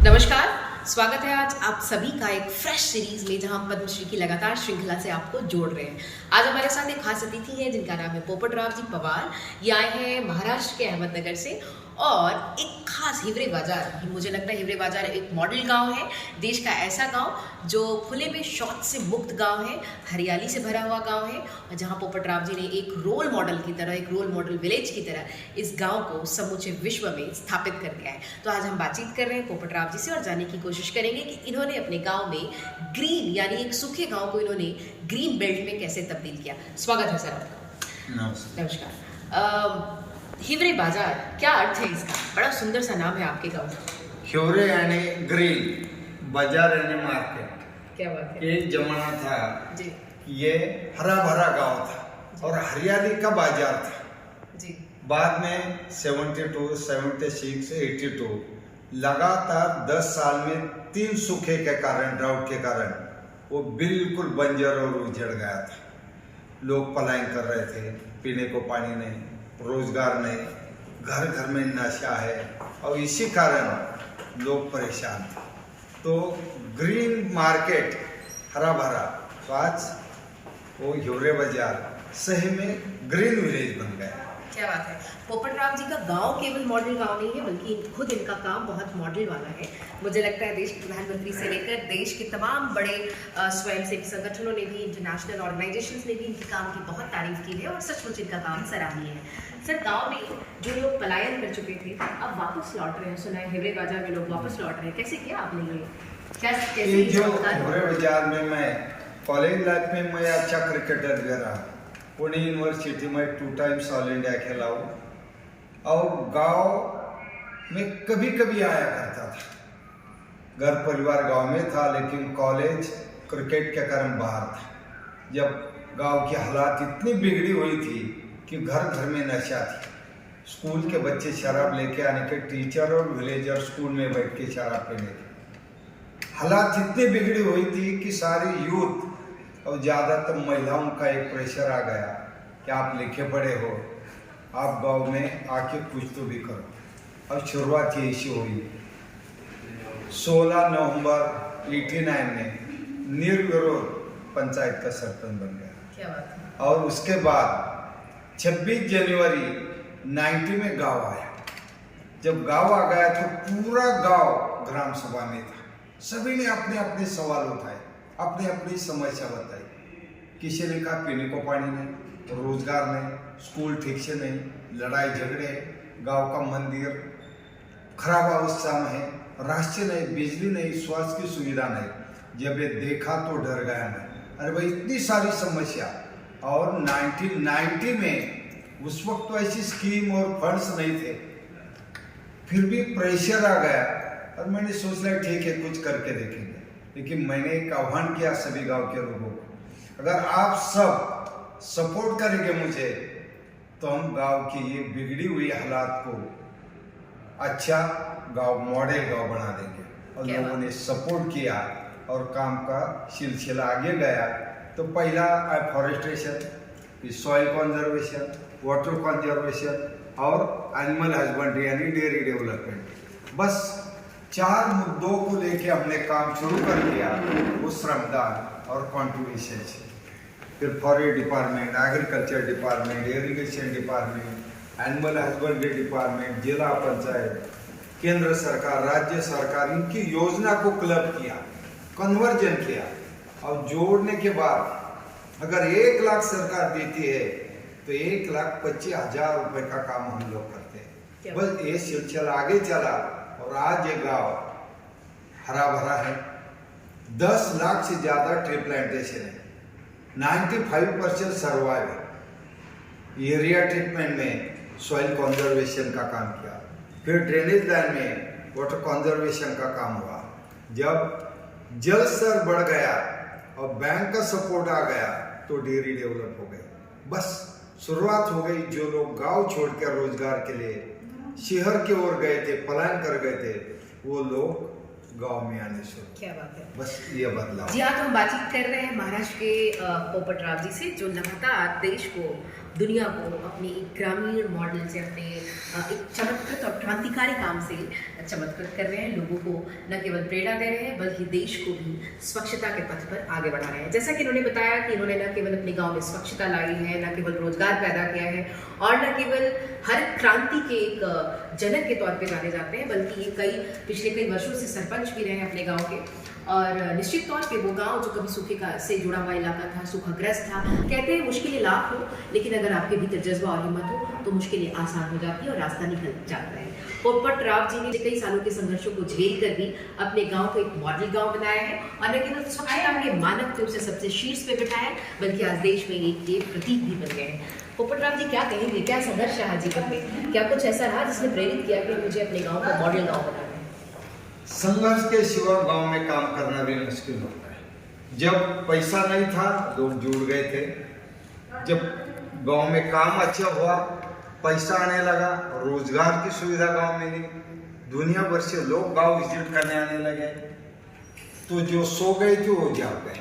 नमस्कार, स्वागत है आज आप सभी का एक फ्रेश सीरीज में जहां हम पद्मश्री की लगातार श्रृंखला से आपको जोड़ रहे हैं। आज हमारे साथ एक खास अतिथि है जिनका नाम है पोपटराव जी पवार। ये आए हैं महाराष्ट्र के अहमदनगर से और एक खास हिवरे बाजार, मुझे लगता है हिवरे बाजार एक मॉडल गांव है, देश का ऐसा गांव जो खुले में शौच से मुक्त गांव है, हरियाली से भरा हुआ गांव है और जहां पोपटराव जी ने एक रोल मॉडल की तरह, एक रोल मॉडल विलेज की तरह इस गांव को समूचे विश्व में स्थापित कर दिया है। तो आज हम बातचीत कर रहे हैं पोपटराव जी से और जानने की कोशिश करेंगे कि इन्होंने अपने गाँव में ग्रीन यानी एक सूखे गाँव को इन्होंने ग्रीन बेल्ट में कैसे तब्दील किया। स्वागत है सर आपका। नमस्कार। हिवरे बाजार क्या अर्थ है इसका? बड़ा सुंदर सा नाम है आपके गांव का। हिवरे यानी ग्रीन, बाजार यानी मार्केट। क्या बात है। एक जमाना था जी, ये हरा भरा गांव था और हरियाली का बाजार था जी। बाद में 72, 76, 82 लगातार 10 साल में 3 सूखे के कारण, ड्राउट के कारण वो बिल्कुल बंजर और उजड़ गया था। लोग पलायन कर रहे थे, पीने को पानी नहीं, रोजगार नहीं, घर घर में नशा है और इसी कारण लोग परेशान थे। तो ग्रीन मार्केट हरा भरा, तो आज वो हिवरे बाजार सही में ग्रीन विलेज बन गया। क्या बात है। पोपटराव जी का गांव केवल मॉडल गांव नहीं है बल्कि खुद इनका काम बहुत मॉडल वाला है। मुझे लगता है देश के प्रधानमंत्री से लेकर देश के तमाम बड़े स्वयंसेवी संगठनों ने भी, इंटरनेशनल ऑर्गेनाइजेशंस ने भी इनके काम की बहुत तारीफ की है और सचमुच इनका काम सराहनीय है। सर, गांव में जो लोग पलायन कर चुके थे अब वापस लौट रहे हैं, सुना है हिवरे बाजार में लोग वापस लौट रहे हैं, कैसे किया आपने ये? ये जो हिवरे बाजार में मैं कॉलेज लाइफ में मैं अच्छा क्रिकेटर भी रहा, पुणे यूनिवर्सिटी में 2 टाइम्स ऑल इंडिया खेला हूँ और गांव में कभी कभी आया करता था। घर परिवार गांव में था लेकिन कॉलेज क्रिकेट के कारण बाहर था। जब गांव की हालात इतनी बिगड़ी हुई थी कि घर घर में नशा थी, स्कूल के बच्चे शराब लेके आने के, टीचर और विलेजर स्कूल में बैठ के शराब पीने के, हालात इतनी बिगड़ी हुई थी कि सारी यूथ और ज़्यादातर महिलाओं का एक प्रेशर आ गया कि आप लिखे पढ़े हो, आप गांव में आके कुछ तो भी करो। अब शुरुआत ये ऐसी हुई। 16 नवंबर 89 में निर्विरोध पंचायत का सरपंच बन गया। क्या बात है। और उसके बाद 26 जनवरी 90 में गांव आया। जब गांव आ गया तो पूरा गांव ग्राम सभा में था। सभी ने अपने अपने सवाल उठाए, अपनी अपनी समस्या बताई। किसी ने कहा पीने को पानी नहीं, रोजगार नहीं, स्कूल ठीक से नहीं, लड़ाई झगड़े, गांव का मंदिर खराब अवस्था में है, रास्ते नहीं, बिजली नहीं, स्वास्थ्य की सुविधा नहीं। जब ये देखा तो डर गया मैं, अरे भाई इतनी सारी समस्या। और 1990 में उस वक्त तो ऐसी स्कीम और फंड्स नहीं थे, फिर भी प्रेशर आ गया और मैंने सोच लिया ठीक है कुछ करके देखेंगे। लेकिन मैंने एक आह्वान किया सभी गांव के लोगों को, अगर आप सब सपोर्ट करेंगे मुझे तो हम गांव की ये बिगड़ी हुई हालात को अच्छा गांव, मॉडल गांव बना देंगे। और लोगों ने सपोर्ट किया और काम का सिलसिला आगे गया। तो पहला forestation, soil conservation, water conservation और एनिमल हस्बेंड्री यानी डेयरी डेवलपमेंट, बस 4 मुद्दों को लेके हमने काम शुरू कर दिया। वो श्रमदान और कॉन्ट्रीब्यूशन से, फिर forest department, agriculture department, irrigation department, animal husbandry department, जिला पंचायत, केंद्र सरकार, राज्य सरकार, इनकी योजना को क्लब किया, कन्वर्जन किया और जोड़ने के बाद अगर 1 लाख सरकार देती है तो 1,25,000 रुपए का काम हम लोग करते हैं। बस ये सिलसिला आगे चला और आज ये गांव हरा भरा है। 10 लाख से ज्यादा ट्री प्लांटेशन है, 95% सर्वाइव है। एरिया ट्रीटमेंट में सॉइल कंजर्वेशन का काम किया, फिर ड्रेनेज लाइन में वाटर कंजर्वेशन का काम हुआ। जब जल स्तर बढ़ गया और बैंक का सपोर्ट आ गया तो डेयरी डेवलप हो गई। बस शुरुआत हो गई। जो लोग गांव छोड़कर रोजगार के लिए शहर की ओर गए थे, पलायन कर गए थे, वो लोग गांव में आने शुरू। क्या बात है। बस ये बदलाव। जी हाँ, तो हम बातचीत कर रहे हैं महाराष्ट्र के पोपटराव जी से जो लगातार देश को दुनिया को अपने एक ग्रामीण मॉडल से, अपने एक चमत्कृत और क्रांतिकारी काम से चमत्कृत कर रहे हैं। लोगों को न केवल प्रेरणा दे रहे हैं बल्कि देश को भी स्वच्छता के पथ पर आगे बढ़ा रहे हैं। जैसा कि इन्होंने बताया कि इन्होंने न केवल अपने गांव में स्वच्छता लाई है, न केवल रोजगार पैदा किया है और न केवल हर क्रांति के एक जनक के तौर पे जाने जाते हैं, बल्कि ये पिछले कई वर्षों से सरपंच भी रहे हैं अपने गाँव के। और निश्चित तौर पे वो गांव जो कभी सूखे से जुड़ा हुआ इलाका था, सूखाग्रस्त था, कहते हैं मुश्किलें लाख हो लेकिन अगर आपके भीतर जज्बा और हिम्मत हो तो मुश्किलें आसान हो जाती है और रास्ता निकल जाता है। पोपट राव जी ने कई सालों के संघर्षों को झेल कर भी अपने गांव को एक मॉडल गांव बनाया है और न केवल स्वच्छता के मानक थे उसे सबसे शीर्ष पे बिठाया बल्कि आज देश में एक ये प्रतीक भी बन गए हैं। पोपट राव जी क्या कहेंगे, क्या संघर्ष रहा जीवन में, क्या कुछ ऐसा रहा जिसने प्रेरित किया कि मुझे अपने गाँव को मॉडल गाँव बनाना है? संघर्ष के सिवा गांव में काम करना भी मुश्किल होता है। जब पैसा नहीं था लोग जुड़ गए थे, जब गांव में काम अच्छा हुआ, पैसा आने लगा, रोजगार की सुविधा गांव में मिली, दुनिया भर से लोग गांव विजिट करने आने लगे, तो जो सो गए थे वो जाग गए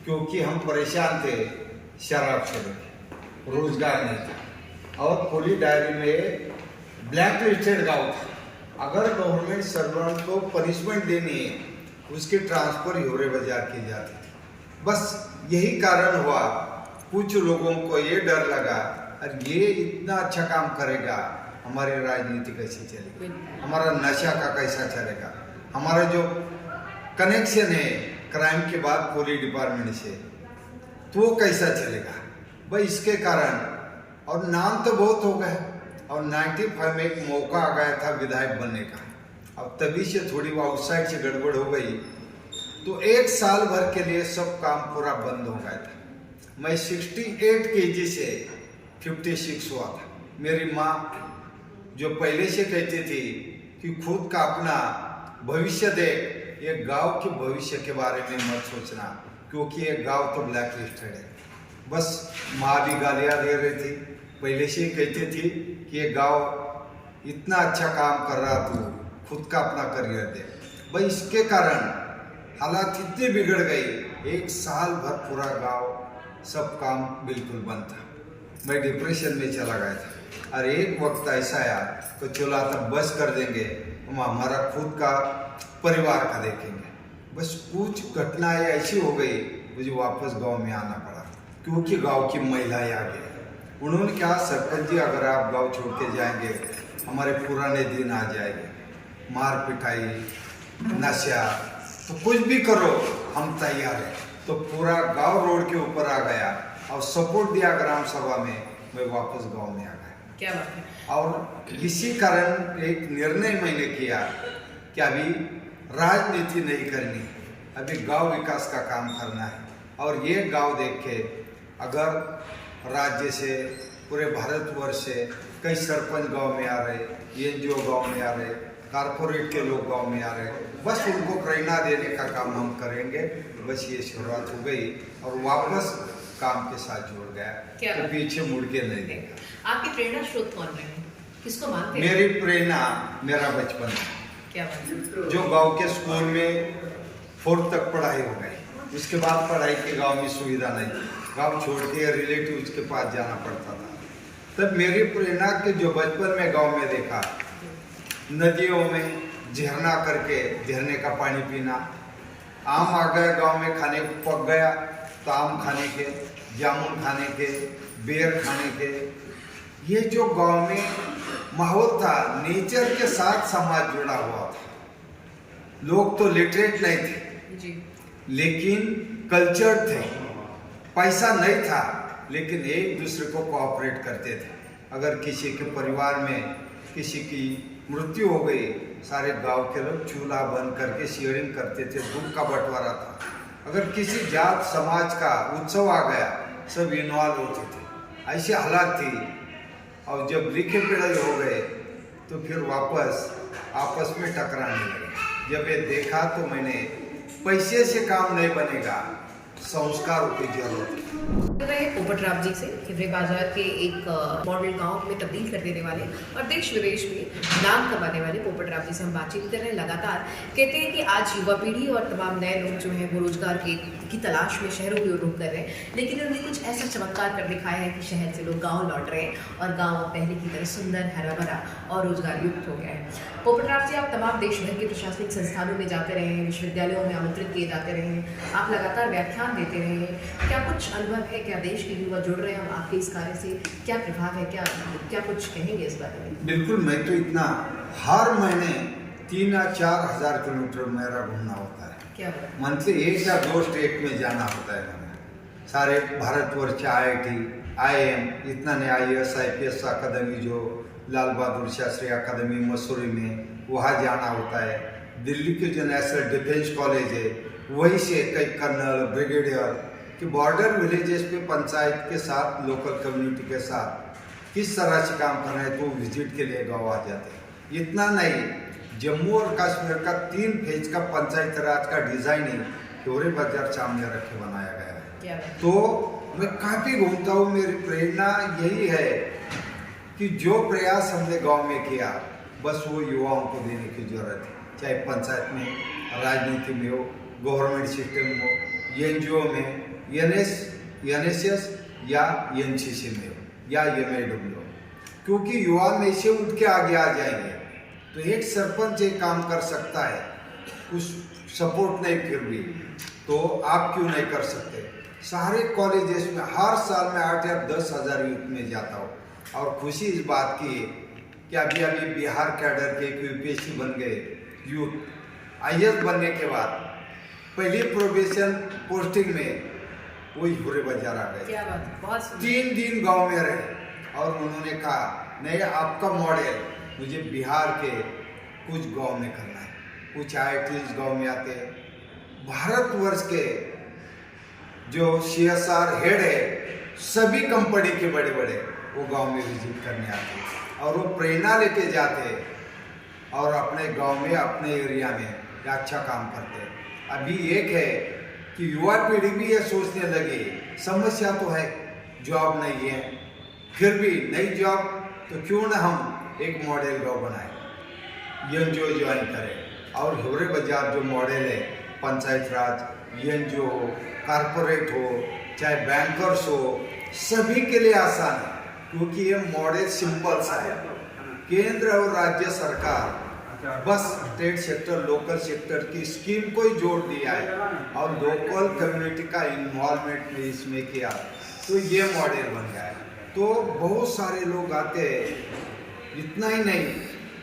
क्योंकि हम परेशान थे शराब से लेके, रोजगार नहीं था और पूरी डायरी में ब्लैक लिस्टेड गाँव था। अगर गवर्नमेंट सर्वेंट को पनिशमेंट देनी है उसकी ट्रांसफर यूरे बाजार की जाती थी। बस यही कारण हुआ, कुछ लोगों को ये डर लगा और ये इतना अच्छा काम करेगा, हमारी राजनीति कैसे चलेगी, हमारा नशा का कैसा चलेगा, हमारा जो कनेक्शन है क्राइम के बाद पुलिस डिपार्टमेंट से तो वो कैसा चलेगा भाई। इसके कारण और नाम तो बहुत हो गए और 95 में एक मौका आ गया था विधायक बनने का। अब तभी से थोड़ी वो आउटसाइड से गड़बड़ हो गई तो एक साल भर के लिए सब काम पूरा बंद हो गया था। मैं 68 kg से 56 हुआ था। मेरी माँ जो पहले से कहती थी कि खुद का अपना भविष्य देख, ये गांव के भविष्य के बारे में मत सोचना क्योंकि ये गांव तो ब्लैक लिस्टेड है। बस माँ भी गालियाँ दे रही थी, पहले से ही कहती थी कि ये गांव इतना अच्छा काम कर रहा, तू खुद का अपना करियर दे भाई। इसके कारण हालात इतने बिगड़ गई, एक साल भर पूरा गांव सब काम बिल्कुल बंद था। मैं डिप्रेशन में चला गया था और एक वक्त ऐसा आया तो चला तब बस कर देंगे, हम हमारा खुद का परिवार का देखेंगे। बस कुछ घटनाएं ऐसी हो गई मुझे वापस गांव में आना पड़ा क्योंकि गांव की महिलाएं आ गई। उन्होंने कहा सरपंच जी अगर आप गांव छोड़ के जाएंगे हमारे पुराने दिन आ जाएंगे, मार पिटाई, नशा, तो कुछ भी करो हम तैयार हैं। तो पूरा गांव रोड के ऊपर आ गया और सपोर्ट दिया ग्राम सभा में, मैं वापस गांव में आ गया। क्या बात है। और इसी कारण एक निर्णय मैंने किया कि अभी राजनीति नहीं करनी, अभी गांव विकास का काम करना है। और ये गांव देख के अगर राज्य से पूरे भारतवर्ष से कई सरपंच गांव में आ रहे, एनजीओ गांव में आ रहे, कारपोरेट के लोग गांव में आ रहे, बस उनको प्रेरणा देने का काम हम करेंगे। बस ये शुरुआत हो गई और वापस काम के साथ जुड़ गया, तो पीछे मुड़ के नहीं देखा। आपकी प्रेरणा स्रोत कौन रहे, किसको मानते हैं? मेरी प्रेरणा मेरा बचपन था। क्या बात? जो गांव के स्कूल में 4th तक पढ़ाई हो गई, उसके बाद पढ़ाई के गांव में सुविधा नहीं, गांव छोड़ के रिलेटिव्स के पास जाना पड़ता था। तब मेरी प्रेरणा के जो बचपन में गांव में देखा, नदियों में झरना करके झरने का पानी पीना, आम आ गया गांव में खाने पक गया तो आम खाने के, जामुन खाने के, बेर खाने के, ये जो गांव में माहौल था नेचर के साथ समाज जुड़ा हुआ था। लोग तो लिटरेट नहीं थे जी, लेकिन कल्चर थे, पैसा नहीं था लेकिन एक दूसरे को कोऑपरेट करते थे। अगर किसी के परिवार में किसी की मृत्यु हो गई, सारे गांव के लोग चूल्हा बंद करके शेयरिंग करते थे, दुख का बंटवारा था। अगर किसी जात समाज का उत्सव आ गया सब इन्वॉल्व होते थे, ऐसी हालात थी। और जब लिखे पढ़ाई हो गए तो फिर वापस आपस में टकराने लगे। जब ये देखा तो मैंने पैसे से काम नहीं बनेगा, संस्कारों की जरूरत है। रहे पोपट राव जी से हिवरे बाजार के एक मॉडल गांव में तब्दील कर देने वाले और देश विदेश में नाम कमाने वाले पोपट राव जी से हम बातचीत कर रहे हैं। लगातार कहते हैं कि आज युवा पीढ़ी और तमाम नए लोग जो हैं वो रोजगार की तलाश में शहरों की ओर रुख कर रहे हैं, लेकिन उन्होंने कुछ ऐसा चमत्कार कर दिखाया है कि शहर से लोग गाँव लौट रहे हैं और गाँव पहले की तरह सुंदर, हरा भरा और रोजगार युक्त हो गया है। पोपट राव जी, आप तमाम देश भर के प्रशासनिक संस्थानों में जाते रहे हैं, विश्वविद्यालयों में आमंत्रित किए जाते रहे हैं, आप लगातार व्याख्यान देते रहे हैं। क्या कुछ अनुभव है, क्या देश के युवा जुड़ रहे हैं हम आपके इस कार्य से, क्या प्रभाव है, क्या कुछ कहेंगे इस बारे में? बिल्कुल, मैं तो इतना हर महीने 3 या 4 हज़ार किलोमीटर मेरा घूमना होता है। क्या मंथली 1 या 2 स्टेट में जाना होता है हमें। सारे भारतवर्ष IIT, IIM, इतना ने IAS IPS अकादमी जो लाल बहादुर शास्त्री अकादमी मसूरी में, वहाँ जाना होता है। दिल्ली के जो नेशनल डिफेंस कॉलेज है वहीं से कई कर्नल, ब्रिगेडियर कि बॉर्डर विलेजेस पे पंचायत के साथ, लोकल कम्युनिटी के साथ किस तरह से काम करना है तो विजिट के लिए गाँव आ जाते हैं। इतना नहीं, जम्मू और कश्मीर का 3 फेज का पंचायत राज का डिजाइनिंग हिवरे बाजार सामने रख के बनाया गया है। तो मैं काफ़ी घूमता हूँ। मेरी प्रेरणा यही है कि जो प्रयास हमने गांव में किया बस वो युवाओं को देने की जरूरत है, चाहे पंचायत में, राजनीति में हो, गवर्नमेंट सिस्टम में हो, NGO में, NSS या NCC में हो या MAW हो, क्योंकि युवा में से उठ के आगे आ जाएंगे। तो एक सरपंच एक काम कर सकता है, उस सपोर्ट नहीं फिर भी, तो आप क्यों नहीं कर सकते? सारे कॉलेजेस में हर साल में 8 या 10 हज़ार यूथ में जाता हूँ और खुशी इस बात की है कि अभी बिहार कैडर के UPSC बन गए यूथ। IAS बनने के बाद पहली प्रोबेशन पोस्टिंग में वो हिवरे बाजार आ गए। क्या बात, बहुत 3 दिन गांव में रहे और उन्होंने कहा नहीं, आपका मॉडल मुझे बिहार के कुछ गांव में करना है। कुछ IITs गांव में आते हैं, भारतवर्ष के जो CSR हेड है सभी कंपनी के बड़े बड़े वो गांव में विजिट करने आते हैं और वो प्रेरणा लेके जाते हैं और अपने गांव में, अपने एरिया में अच्छा काम करते हैं। अभी एक है कि युवा पीढ़ी भी ये सोचने लगी, समस्या तो है, जॉब नहीं है, फिर भी नई जॉब, तो क्यों ना हम एक मॉडल गांव बनाए, NGO ज्वाइन करें। और हिवरे बाजार जो मॉडल है, पंचायत राज, NGO हो, कारपोरेट हो, चाहे बैंकर्स हो, सभी के लिए आसान है क्योंकि ये मॉडल सिंपल सा है। केंद्र और राज्य सरकार बस स्टेट सेक्टर, लोकल सेक्टर की स्कीम को ही जोड़ दिया है और लोकल कम्युनिटी का इन्वॉल्वमेंट भी इसमें किया, तो ये मॉडल बन गया है। तो बहुत सारे लोग आते हैं, इतना ही नहीं,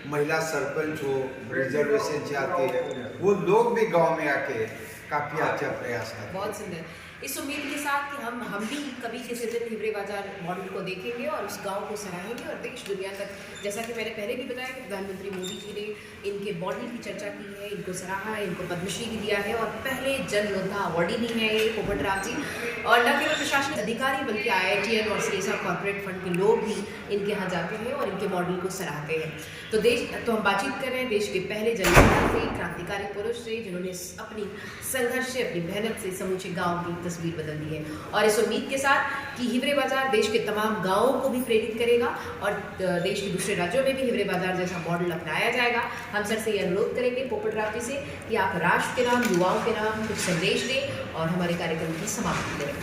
महिला सरपंच हो, रिजर्वेशन से आती है, वो लोग भी गांव में आके काफी अच्छा प्रयास करते हैं। बहुत सुंदर। इस उम्मीद के साथ कि हम भी कभी किसी दिन हिवरे बाजार मॉडल को देखेंगे और उस गांव को सराहेंगे और देश दुनिया तक, जैसा कि मैंने पहले भी बताया कि प्रधानमंत्री मोदी जी ने इनके मॉडल की चर्चा की है, इनको सराहा है, इनको पद्मश्री भी दिया है और पहले जन योद्धा अवार्ड ही नहीं है ये पोपट राव जी। और न केवल प्रशासनिक अधिकारी बल्कि IITN और CSR कॉर्पोरेट फंड के लोग भी इनके यहाँ जाते हैं और इनके मॉडल को सराहते हैं। तो हम बातचीत कर रहे हैं देश के पहले जन योद्धा से, क्रांतिकारी पुरुष से, जिन्होंने अपनी संघर्ष से, अपनी मेहनत से समूचे गाँव की तस्वीर बदल दी है। और इस उम्मीद के साथ कि हिवरे बाजार देश के तमाम गांवों को भी प्रेरित करेगा और देश के दूसरे राज्यों में भी हिवरे बाजार जैसा मॉडल अपनाया जाएगा। हम सर से ये अनुरोध करेंगे पोपट राव जी से कि आप राष्ट्र के नाम, युवाओं के नाम कुछ संदेश दें और हमारे कार्यक्रम की समाप्ति करें।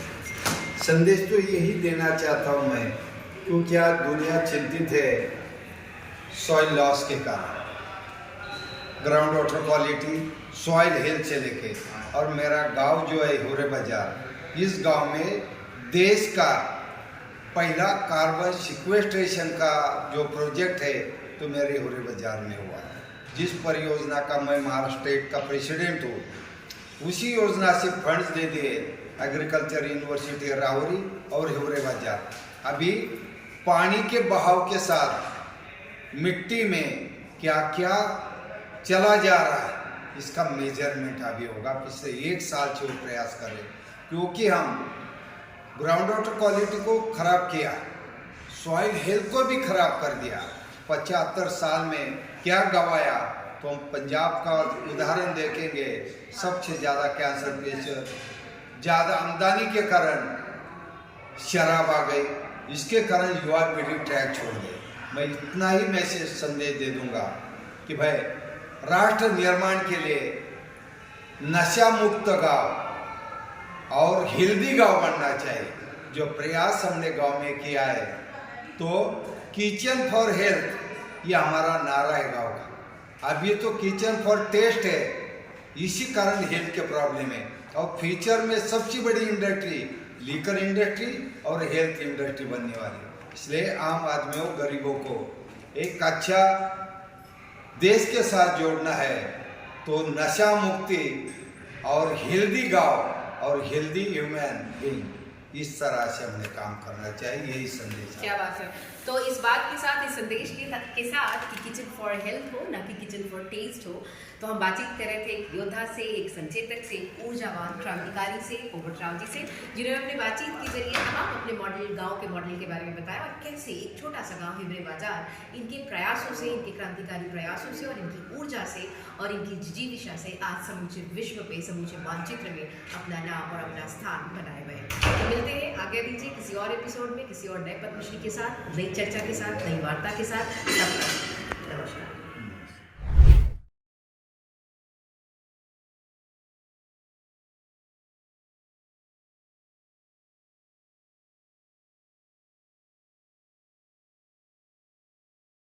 संदेश तो यही देना चाहता हूँ मैं, क्योंकि आज दुनिया चिंतित है सॉइल लॉस के कारण, ground water quality, soil health से लेके, और मेरा गांव जो है हिवरे बाजार, इस गांव में देश का पहला कार्बन सिक्वेस्ट्रेशन का जो प्रोजेक्ट है तो मेरे हिवरे बाजार में हुआ है। जिस परियोजना का मैं महाराष्ट्र स्टेट का प्रेसिडेंट हूँ, उसी योजना से फंड्स दे दिए एग्रीकल्चर यूनिवर्सिटी राहुरी और हिवरे बाजार। अभी पानी के बहाव के साथ मिट्टी में क्या क्या चला जा रहा है इसका मेजरमेंट अभी होगा। पिछले 1 साल से वो प्रयास करें, क्योंकि हम ग्राउंड वाटर क्वालिटी को खराब किया, सॉइल हेल्थ को भी खराब कर दिया। 75 साल में क्या गवाया, तो हम पंजाब का उदाहरण देखेंगे, सबसे ज़्यादा कैंसर पेशेंट, ज़्यादा आमदनी के कारण शराब आ गई, इसके कारण युवा पीढ़ी ट्रैक छोड़ गई। मैं इतना ही मैसेज संदेश दे दूंगा कि भाई राष्ट्र निर्माण के लिए नशा मुक्त गांव और हेल्दी गांव बनना चाहिए। जो प्रयास हमने गांव में किया है, तो किचन फॉर हेल्थ ये हमारा नारा है गांव का। अभी तो किचन फॉर टेस्ट है, इसी कारण हेल्थ के प्रॉब्लम है। और फ्यूचर में सबसे बड़ी इंडस्ट्री लीकर इंडस्ट्री और हेल्थ इंडस्ट्री बनने वाली है। इसलिए आम आदमियों, गरीबों को एक अच्छा देश के साथ जोड़ना है, तो नशा मुक्ति और हेल्दी गांव और हेल्दी ह्यूमन बीइंग, इस तरह से हमें काम करना चाहिए। यही संदेश है। क्या बात है। तो इस बात के साथ, इस संदेश के साथ कि किचन फॉर हेल्थ हो, ना कि किचन फॉर टेस्ट हो, तो हम बातचीत कर रहे थे एक योद्धा से, एक संचेतक से, एक ऊर्जावान क्रांतिकारी से, पोपट राव जी से, जिन्होंने अपने बातचीत के जरिए तमाम अपने मॉडल, गांव के मॉडल के बारे में बताया और कैसे एक छोटा सा गांव हिवरे बाजार इनके प्रयासों से, इनके क्रांतिकारी प्रयासों से और इनकी ऊर्जा से और इनकी जिजीविषा से आज समूचे विश्व पे, समूचे मानचित्र में अपना नाम और अपना स्थान बनाए हुए हैं। तो मिलते हैं आगे दीजिए किसी और एपिसोड में, किसी और नए पद्मश्री के साथ, नई चर्चा के साथ, नई वार्ता के साथ। तब तक